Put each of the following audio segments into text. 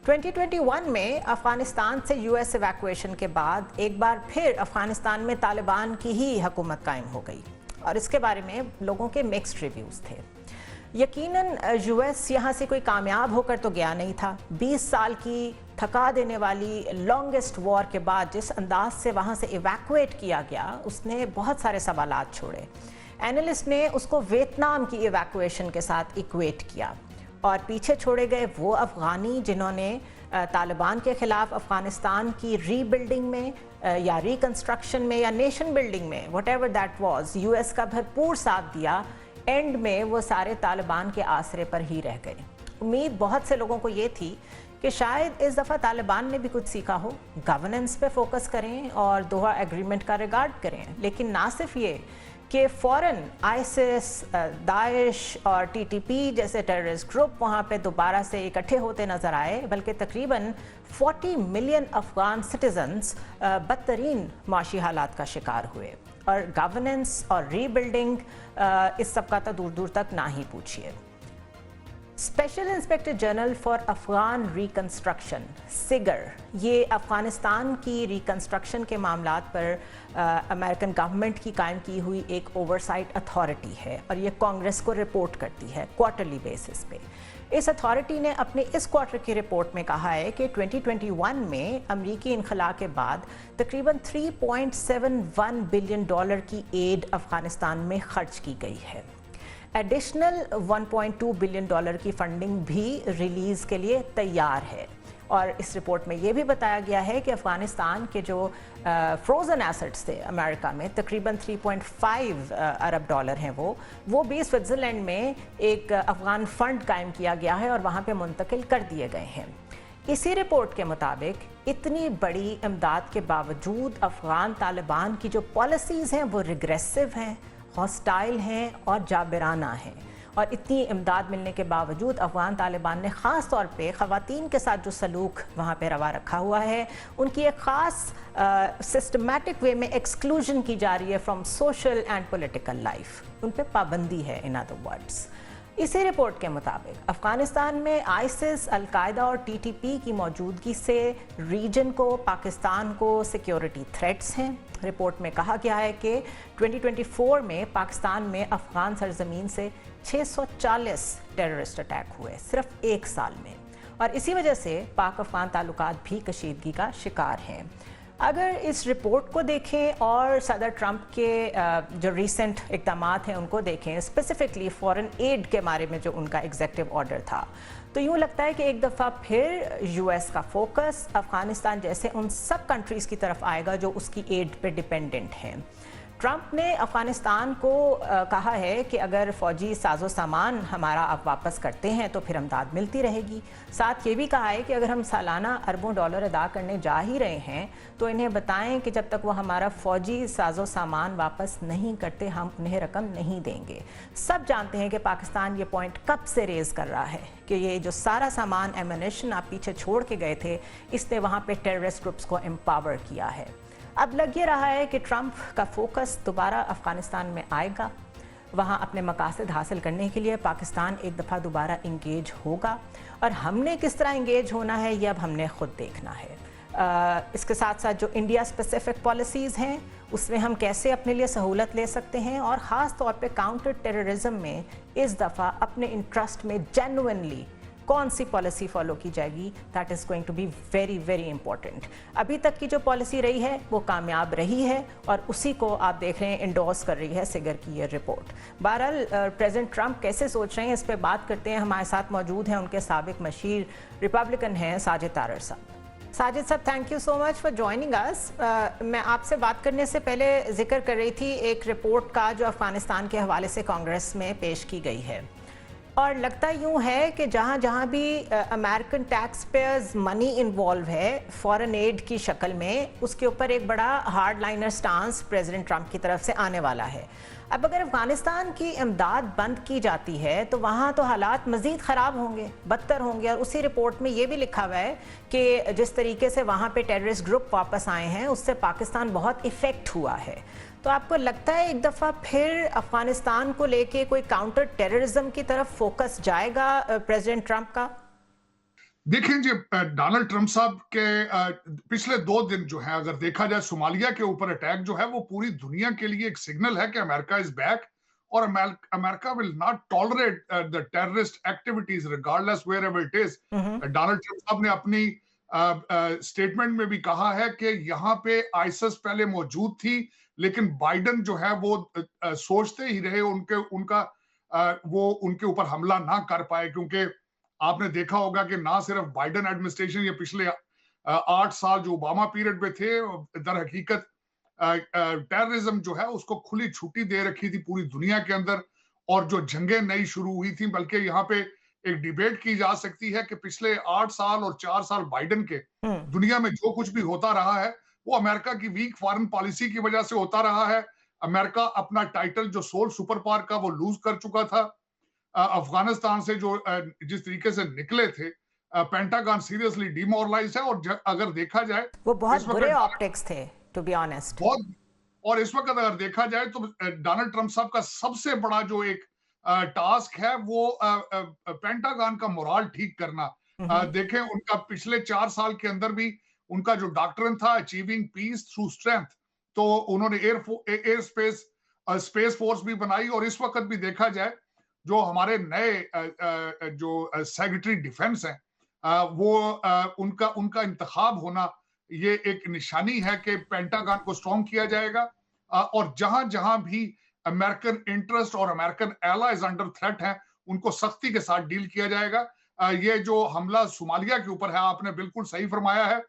2021 में अफगानिस्तान से US evacuation के बाद एक बार फिर अफगानिस्तान में तालिबान की ही हुकूमत कायम हो गई और इसके बारे में लोगों के मिक्स्ड रिव्यूज़ थे। यकीनन यूएस यहाँ से कोई कामयाब होकर तो गया नहीं था। 20 साल की थका देने वाली लॉन्गेस्ट वॉर के बाद जिस अंदाज से वहाँ से इवैक्यूएट किया गया उसने बहुत सारे सवालात छोड़े। एनालिस्ट ने उसको वियतनाम की इवैक्यूएशन के साथ इक्वेट किया और पीछे छोड़े गए वो अफ़गानी जिन्होंने तालिबान के ख़िलाफ़ अफ़गानिस्तान की रीबिल्डिंग में या रिकन्स्ट्रक्शन में या नेशन बिल्डिंग में व्हाटएवर दैट वाज यूएस का भरपूर साथ दिया। एंड में वो सारे तालिबान के आसरे पर ही रह गए। उम्मीद बहुत से लोगों को ये थी कि शायद इस दफ़ा तालिबान ने भी कुछ सीखा हो, गवर्नेंस पे फोकस करें और दोहा एग्रीमेंट का रिगार्ड करें। लेकिन ना सिर्फ ये कि फ़ौरन आईसिस, दाइश और टीटीपी जैसे टेररिस्ट ग्रुप वहाँ पे दोबारा से इकट्ठे होते नज़र आए, बल्कि तकरीबन 40 मिलियन अफ़गान सिटीजन्स बदतरीन माशी हालात का शिकार हुए और गवर्नेंस और रीबिल्डिंग इस सब का तो दूर दूर तक ना ही पूछिए। Special inspector general for Afghan reconstruction SIGAR, ये अफ़गानिस्तान की रिकन्स्ट्रक्शन के मामलात पर अमेरिकन गवर्नमेंट की कायम की हुई एक ओवरसाइट अथॉरिटी है और ये कांग्रेस को रिपोर्ट करती है क्वार्टरली बेसिस पे। इस अथॉरिटी ने अपने इस क्वार्टर की रिपोर्ट में कहा है कि 2021 में अमरीकी इनखला के बाद तकरीबन $3.71 बिलियन की एड अफ़गानिस्तान में खर्च की गई है। एडिशनल $1.2 बिलियन की फंडिंग भी रिलीज़ के लिए तैयार है और इस रिपोर्ट में ये भी बताया गया है कि अफ़गानिस्तान के जो फ्रोज़न एसेट्स थे अमेरिका में तकरीबन $3.5 अरब हैं वो भी स्विट्ज़रलैंड में एक अफ़गान फ़ंड कायम किया गया है और वहाँ पे मुंतकिल कर दिए गए हैं। इसी रिपोर्ट के मुताबिक इतनी बड़ी इमदाद के बावजूद अफ़गान तालिबान की जो पॉलिसीज़ हैं वो रिग्रेसिव हैं, हॉस्टाइल हैं और जाबिराना हैं। और इतनी इमदाद मिलने के बावजूद अफ़गान तालिबान ने ख़ास तौर पे ख़वातीन के साथ जो सलूक वहाँ पे रवा रखा हुआ है, उनकी एक ख़ास सिस्टमैटिक वे में एक्सक्लूजन की जा रही है from social and political life. उन पे पाबंदी है इन अदर वर्ड्स। इसी रिपोर्ट के मुताबिक अफ़गानिस्तान में आईसिस, अलकायदा और टीटीपी की मौजूदगी से रीजन को, पाकिस्तान को सिक्योरिटी थ्रेट्स हैं। रिपोर्ट में कहा गया है कि 2024 में पाकिस्तान में अफ़गान सरजमीन से 640 टेररिस्ट अटैक हुए सिर्फ एक साल में और इसी वजह से पाक अफ़गान ताल्लुकात भी कशीदगी का शिकार हैं। अगर इस रिपोर्ट को देखें और सदर ट्रंप के जो रीसेंट इक़दामात हैं उनको देखें, स्पेसिफिकली फ़ॉरेन एड के बारे में जो उनका एग्जीक्यूटिव ऑर्डर था, तो यूँ लगता है कि एक दफ़ा फिर यूएस का फोकस अफ़गानिस्तान जैसे उन सब कंट्रीज़ की तरफ आएगा जो उसकी एड पे डिपेंडेंट हैं। ट्रंप ने अफ़गानिस्तान को कहा है कि अगर फ़ौजी साजो सामान हमारा आप वापस करते हैं तो फिर इमदाद मिलती रहेगी। साथ ये भी कहा है कि अगर हम सालाना अरबों डॉलर अदा करने जा ही रहे हैं तो इन्हें बताएं कि जब तक वो हमारा फ़ौजी साजो सामान वापस नहीं करते हम उन्हें रकम नहीं देंगे। सब जानते हैं कि पाकिस्तान ये पॉइंट कब से रेज़ कर रहा है कि ये जो सारा सामान एमुनेशन आप पीछे छोड़ के गए थे, इसने वहाँ पर टेररिस्ट ग्रुप्स को एम्पावर किया है। अब लग ये रहा है कि ट्रंप का फोकस दोबारा अफ़गानिस्तान में आएगा। वहाँ अपने मकासद हासिल करने के लिए पाकिस्तान एक दफ़ा दोबारा इंगेज होगा और हमने किस तरह इंगेज होना है ये अब हमने ख़ुद देखना है। इसके साथ साथ जो इंडिया स्पेसिफिक पॉलिसीज़ हैं उसमें हम कैसे अपने लिए सहूलत ले सकते हैं और ख़ास तौर पे काउंटर टेररिज्म में इस दफ़ा अपने इंटरेस्ट में जेन्युइनली कौन सी पॉलिसी फॉलो की जाएगी, that is going to be very very important. अभी तक की जो पॉलिसी रही है वो कामयाब रही है और उसी को आप देख रहे हैं इंडोर्स कर रही है सिगर की ये रिपोर्ट। बहरहाल प्रेसिडेंट ट्रंप कैसे सोच रहे हैं इस पर बात करते हैं। हमारे साथ मौजूद हैं उनके साबिक मशीर रिपब्लिकन हैं साजिद तारर साहब। साजिद साहब, thank you so much for joining us. मैं आपसे बात करने से पहले जिक्र कर रही थी एक रिपोर्ट का जो अफ़गानिस्तान के हवाले से कांग्रेस में पेश की गई है और लगता यूँ है कि जहाँ जहाँ भी American tax payers money involve है फॉरेन एड की शक्ल में, उसके ऊपर एक बड़ा hard liner stance president Trump की तरफ से आने वाला है। अब अगर अफ़गानिस्तान की इमदाद बंद की जाती है तो वहाँ तो हालात मज़ीद ख़राब होंगे, बदतर होंगे और उसी रिपोर्ट में ये भी लिखा हुआ है कि जिस तरीके से वहाँ पे टेररिस्ट ग्रुप वापस आए हैं उससे पाकिस्तान बहुत इफ़ेक्ट हुआ है। तो आपको लगता है एक दफ़ा फिर अफ़गानिस्तान को लेके कोई काउंटर टेररिज्म की तरफ फोकस जाएगा प्रेसिडेंट ट्रंप का? देखें जी, डोनाल्ड ट्रंप साहब के पिछले 2 दिन जो है, अगर देखा जाए, सोमालिया के ऊपर अटैक जो है वो पूरी दुनिया के लिए एक सिग्नल है कि अमेरिका इज बैक, और America will not tolerate the terrorist activities regardless wherever it is. हम्म। डोनाल्ड ट्रंप साहब ने अपनी स्टेटमेंट में भी कहा है कि यहाँ पे आईएसआईएस पहले मौजूद थी, लेकिन बाइडन जो है वो सोचते ही रहे वो उनके ऊपर हमला ना कर पाए, क्योंकि आपने देखा होगा कि ना सिर्फ बाइडन एडमिनिस्ट्रेशन या पिछले 8 साल जो ओबामा पीरियड में थे, दर हकीकत टेररिज्म जो है उसको खुली छुट्टी दे रखी थी पूरी दुनिया के अंदर, और जो जंगें नई शुरू हुई थी। बल्कि यहाँ पे एक डिबेट की जा सकती है कि पिछले 8 साल और 4 साल बाइडन के हम्म। दुनिया में जो कुछ भी होता रहा है वो अमेरिका की वीक फॉरेन पॉलिसी की वजह से होता रहा है। अमेरिका अपना टाइटल जो सोल सुपर पावर का वो लूज कर चुका था। अफगानिस्तान से जो जिस तरीके से निकले थे, पेंटागन सीरियसली डिमोरलाइज है, और अगर देखा जाए वो बहुत इस बुरे वक्त ऑप्टिक्स थे, टू बी ऑनेस्ट। बहुत, और इस वक्त अगर देखा जाए तो डोनाल्ड ट्रंप साहब का सबसे बड़ा जो एक टास्क है वो पेंटागन का मोराल ठीक करना। हम्म। देखें, उनका पिछले 4 साल के अंदर भी उनका जो डॉक्ट्रिन था अचीविंग पीस थ्रू स्ट्रेंथ, तो उन्होंने एयर स्पेस स्पेस फोर्स भी बनाई, और इस वक्त भी देखा जाए जो हमारे नए जो सेक्रेटरी डिफेंस हैं, वो उनका उनका इंतखाब होना ये एक निशानी है कि पेंटागन को स्ट्रॉन्ग किया जाएगा, और जहां जहां भी अमेरिकन इंटरेस्ट और अमेरिकन एलाइज अंडर थ्रेट हैं उनको सख्ती के साथ डील किया जाएगा। ये जो हमला सोमालिया के ऊपर है, आपने बिल्कुल सही फरमाया है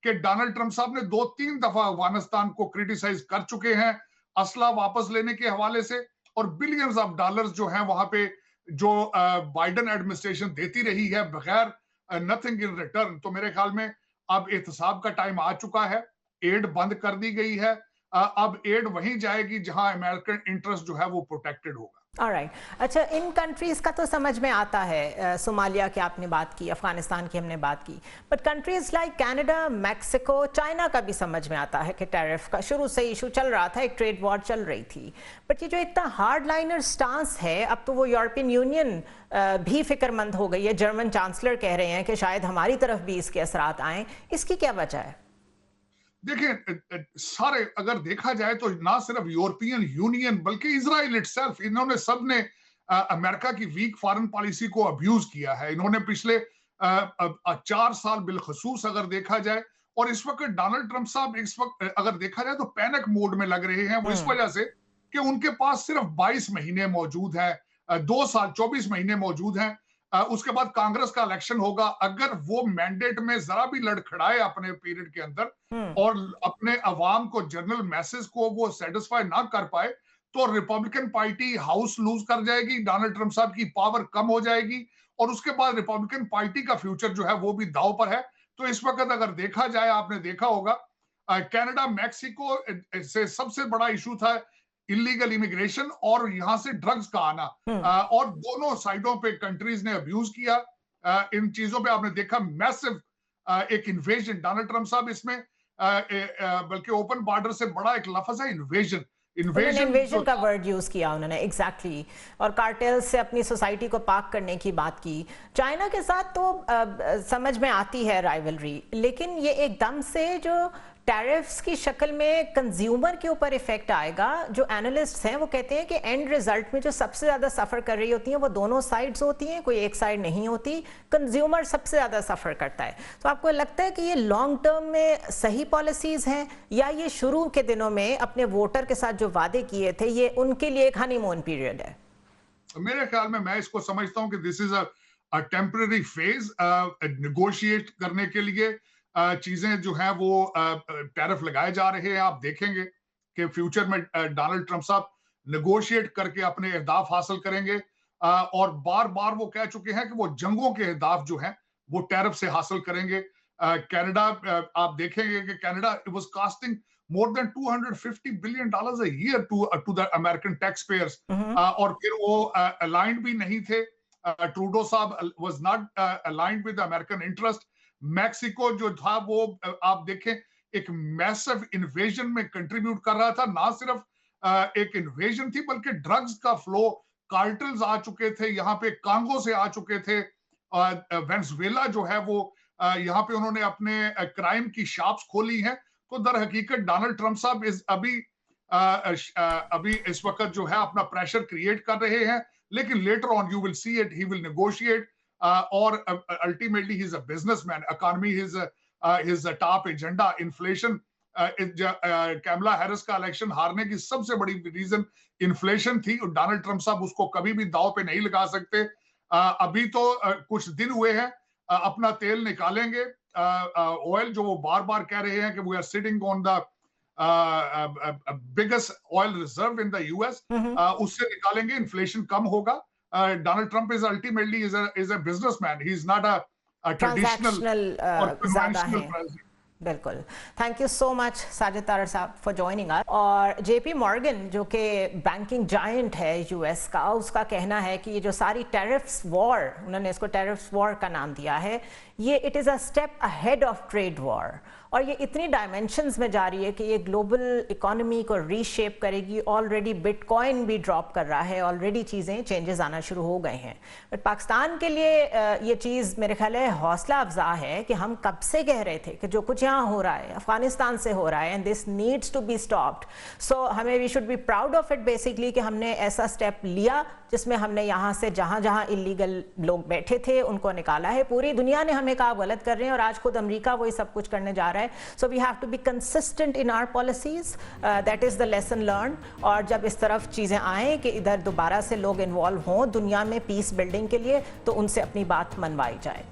कि डोनाल्ड ट्रंप साहब ने 2-3 दफा अफगानिस्तान को क्रिटिसाइज कर चुके हैं असला वापस लेने के हवाले से, और बिलियंस ऑफ डॉलर्स जो हैं वहां पे जो बाइडन एडमिनिस्ट्रेशन देती रही है बगैर नथिंग इन रिटर्न। तो मेरे ख्याल में अब एहतसाब का टाइम आ चुका है, एड बंद कर दी गई है। अब एड वहीं जाएगी जहां अमेरिकन इंटरेस्ट जो है वो प्रोटेक्टेड होगा। ऑलराइट। अच्छा, इन कंट्रीज़ का तो समझ में आता है, सोमालिया की आपने बात की, अफगानिस्तान की हमने बात की, but countries like Canada, Mexico, China का भी समझ में आता है कि टैरिफ का शुरू से इशू चल रहा था, एक ट्रेड वॉर चल रही थी। बट ये जो इतना हार्ड लाइनर स्टांस है, अब तो वो यूरोपियन यूनियन भी फिक्रमंद हो गई है। जर्मन चांसलर कह रहे हैं कि शायद हमारी तरफ भी इसके असरात आएँ। इसकी क्या वजह है? देखिए, सारे अगर देखा जाए तो ना सिर्फ यूरोपियन यूनियन बल्कि इजराइल इटसेल्फ, इन्होंने सब ने अमेरिका की वीक फॉरेन पॉलिसी को अब्यूज किया है। इन्होंने पिछले 4 साल बिलखसूस अगर देखा जाए, और इस वक्त डोनाल्ड ट्रंप साहब इस वक्त अगर देखा जाए तो पैनिक मोड में लग रहे हैं। वो इस हम्म। वजह से कि उनके पास सिर्फ 22 महीने मौजूद है, 2 साल 24 महीने मौजूद हैं। उसके बाद कांग्रेस का इलेक्शन होगा। अगर वो मैंडेट में जरा भी लड़खड़ाए अपने पीरियड के अंदर हम्म। और अपने अवाम को जनरल मैसेज को वो सेटिस्फाई ना कर पाए, तो रिपब्लिकन पार्टी हाउस लूज कर जाएगी, डोनाल्ड ट्रंप साहब की पावर कम हो जाएगी, और उसके बाद रिपब्लिकन पार्टी का फ्यूचर जो है वो भी दांव पर है। तो इस वक्त अगर देखा जाए, आपने देखा होगा कनाडा मैक्सिको से सबसे बड़ा इशू था इलीगल इमिग्रेशन और यहां से ड्रग्स का आना, हम्म। और दोनों साइडों पे कंट्रीज ने अब्यूज किया। इन चीजों पे आपने देखा मैसिव एक इन्वेजन, डोनाल्ड ट्रंप साहब इसमें बल्कि ओपन बॉर्डर से बड़ा एक लफ्ज है इन्वेजन। उन्होंने इन्वेजन इन्वेजन जो का था, वर्ड यूज किया उन्होंने, एग्जैक्टली और कार्टेल से अपनी सोसाइटी को पाक करने की बात की। चाइना के साथ तो समझ में आती है राइवलरी, लेकिन ये एकदम से जो टैरिफ्स की शक्ल में कंज्यूमर के ऊपर इफेक्ट आएगा, जो एनालिस्ट्स हैं वो कहते हैं कि एंड रिजल्ट में जो सबसे ज़्यादा सफ़र कर रही होती हैं वो दोनों साइड्स होती हैं, कोई एक साइड नहीं होती। कंज्यूमर सबसे ज़्यादा सफ़र करता है। तो आपको लगता है कि ये लॉन्ग टर्म में सही पॉलिसीज़ हैं, या ये शुरू के दिनों में अपने वोटर के साथ जो वादे किए थे ये उनके लिए एक हनीमून पीरियड है? मेरे ख्याल में मैं इसको समझता हूं कि this is a temporary phase, negotiate करने के लिए चीजें जो हैं वो टैरिफ लगाए जा रहे हैं। आप देखेंगे कि फ्यूचर में डोनाल्ड ट्रंप साहब निगोशिएट करके अपने अहदाफ हासिल करेंगे, और बार बार वो कह चुके हैं कि वो जंगों के अहदाफ जो हैं वो टैरिफ से हासिल करेंगे। कनाडा, आप देखेंगे कि Canada was casting more than $250 billion a year to the American taxpayers, और फिर वो aligned भी नहीं थे। ट्रूडो साहब was not aligned with the American interest। Mexico जो था वो आप देखें एक मैसिव इन्वेजन में कंट्रीब्यूट कर रहा था। ना सिर्फ एक इन्वेजन थी बल्कि ड्रग्स का फ्लो, कार्टल्स आ चुके थे, यहाँ पे कांगो से आ चुके थे, वेनेजुएला जो है वो यहाँ पे उन्होंने अपने क्राइम की शॉप्स खोली हैं। तो दर हकीकत डोनाल्ड ट्रंप साहब अभी इस वक्त जो है अपना प्रेशर क्रिएट कर रहे हैं, लेकिन later on you will see it, he will negotiate और ultimately he is a businessman, economy his top agenda. Inflation, Kamala Harris का इलेक्शन हारने की सबसे बड़ी रीजन इन्फ्लेशन थी, और डोनाल्ड ट्रंप साहब उसको कभी भी दांव पे नहीं लगा सकते। अभी तो कुछ दिन हुए हैं, अपना तेल निकालेंगे, ऑयल जो वो बार बार कह रहे हैं कि we are sitting on the biggest oil reserve in the US, उससे निकालेंगे, इन्फ्लेशन कम होगा। Donald Trump is ultimately is a businessman, he is not a traditional और कन्वेंशनल प्रेसिडेंट। बिल्कुल। Thank you so much Sajid Tarar साहब फॉर ज्वाइनिंग अस। और JP Morgan जो कि बैंकिंग जायंट है यूएस का, उसका कहना है कि ये जो सारी टैरिफ्स वॉर, उन्होंने इसको टैरिफ्स वॉर का नाम दिया है, ये it is a step ahead of trade war, और ये इतनी डायमेंशंस में जा रही है कि ये ग्लोबल इकोनॉमी को रीशेप करेगी। ऑलरेडी बिटकॉइन भी ड्रॉप कर रहा है, ऑलरेडी चीज़ें चेंजेस आना शुरू हो गए हैं। बट पाकिस्तान के लिए ये चीज़ मेरे ख्याल है हौसला अफजा है कि हम कब से कह रहे थे कि जो कुछ यहाँ हो रहा है अफगानिस्तान से हो रहा है, and this needs to be stopped. So हमें we should be proud of it basically कि हमने ऐसा स्टेप लिया जिसमें हमने यहाँ से जहाँ जहाँ इलीगल लोग बैठे थे उनको निकाला है। पूरी दुनिया ने हमें कहा गलत कर रहे हैं, और आज खुद अमेरिका वही सब कुछ करने जा रहा है। So we have to be consistent in our policies, that is the lesson learn. और जब इस तरफ चीज़ें आएँ कि इधर दोबारा से लोग इन्वॉल्व हों दुनिया में पीस बिल्डिंग के लिए, तो उनसे अपनी बात मनवाई जाए।